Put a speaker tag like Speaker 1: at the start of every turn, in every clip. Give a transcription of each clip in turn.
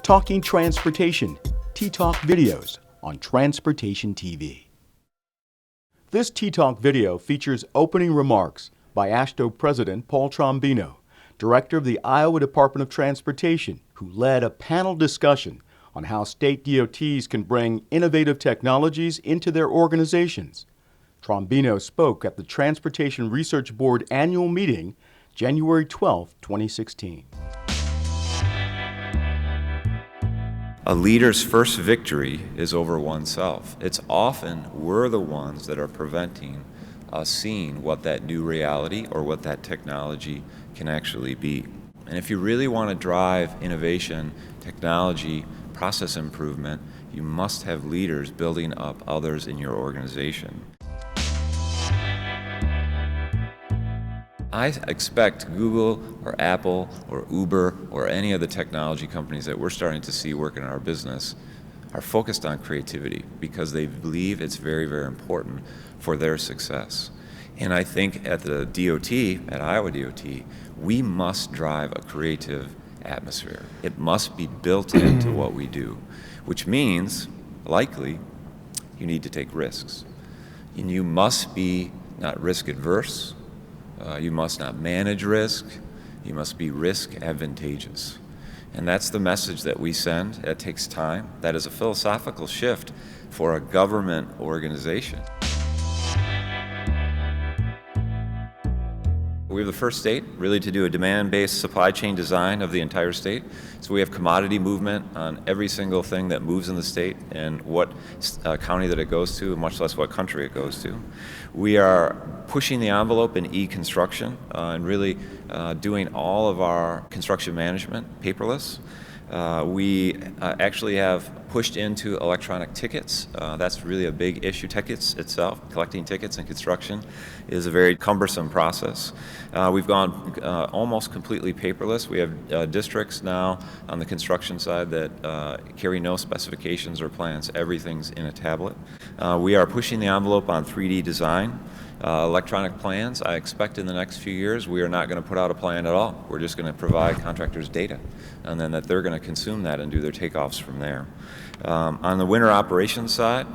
Speaker 1: Talking Transportation, T-Talk videos on Transportation TV. This T-Talk video features opening remarks by AASHTO President Paul Trombino, Director of the Iowa Department of Transportation, who led a panel discussion on how state DOTs can bring innovative technologies into their organizations. Trombino spoke at the Transportation Research Board Annual Meeting, January 12, 2016.
Speaker 2: A leader's first victory is over oneself. It's often we're the ones that are preventing us seeing what that new reality or what that technology can actually be. And if you really want to drive innovation, technology, process improvement, you must have leaders building up others in your organization. I expect Google or Apple or Uber or any of the technology companies that we're starting to see work in our business are focused on creativity because they believe it's very, very important for their success. And I think at the DOT, at Iowa DOT, we must drive a creative atmosphere. It must be built into what we do, which means, likely, you need to take risks. And you must be not risk adverse. You must not manage risk. You must be risk advantageous. And that's the message that we send. It takes time. That is a philosophical shift for a government organization. We have the first state really to do a demand-based supply chain design of the entire state. So we have commodity movement on every single thing that moves in the state and what county that it goes to, much less what country it goes to. We are pushing the envelope in e-construction and really doing all of our construction management paperless. We actually have pushed into electronic tickets. That's really a big issue. Tickets itself, collecting tickets in construction, is a very cumbersome process. We've gone almost completely paperless. We have districts now on the construction side that carry no specifications or plans. Everything's in a tablet. We are pushing the envelope on 3D design. Electronic plans, I expect in the next few years we are not going to put out a plan at all. We're just going to provide contractors data and then that they're going to consume that and do their takeoffs from there. On the winter operations side,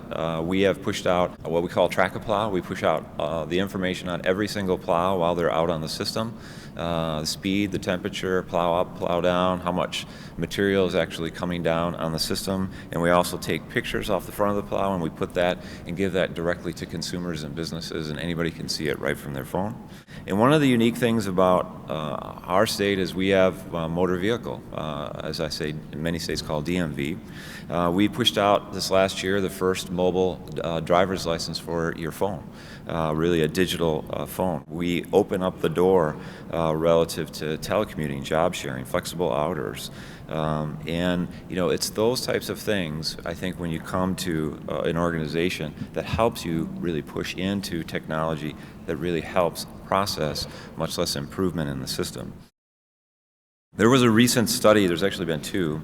Speaker 2: we have pushed out what we call track-a-plow. We push out the information on every single plow while they're out on the system. The speed, the temperature, plow up, plow down, how much material is actually coming down on the system. And we also take pictures off the front of the plow and we put that and give that directly to consumers and businesses, and anybody can see it right from their phone. And one of the unique things about our state is we have motor vehicle, as I say, in many states called DMV. We pushed out this last year the first mobile driver's license for your phone, really a digital phone. We open up the door relative to telecommuting, job sharing, flexible hours. And you know, it's those types of things, I think, when you come to an organization that helps you really push into technology that really helps process, much less improvement in the system. There was a recent study, there's actually been two,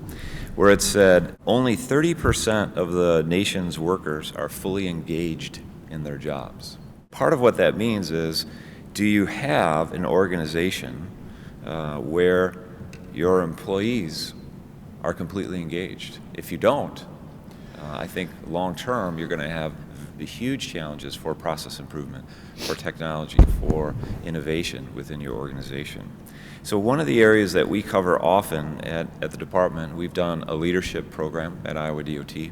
Speaker 2: where it said only 30% of the nation's workers are fully engaged in their jobs. Part of what that means is, do you have an organization where your employees are completely engaged? If you don't, I think long term you're going to have the huge challenges for process improvement, for technology, for innovation within your organization. So one of the areas that we cover often at the department, we've done a leadership program at Iowa DOT.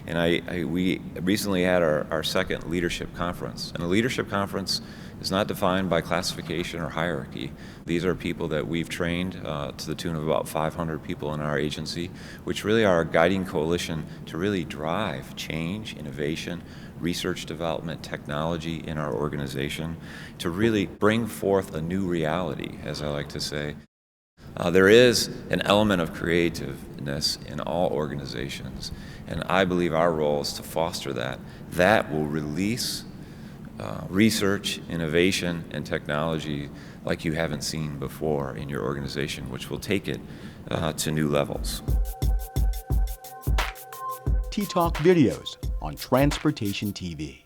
Speaker 2: And we recently had our second leadership conference. And a leadership conference is not defined by classification or hierarchy. These are people that we've trained to the tune of about 500 people in our agency, which really are a guiding coalition to really drive change, innovation, research development, technology in our organization, to really bring forth a new reality, as I like to say. There is an element of creativeness in all organizations, and I believe our role is to foster that. That will release research, innovation, and technology like you haven't seen before in your organization, which will take it to new levels.
Speaker 1: T-Talk videos on Transportation TV.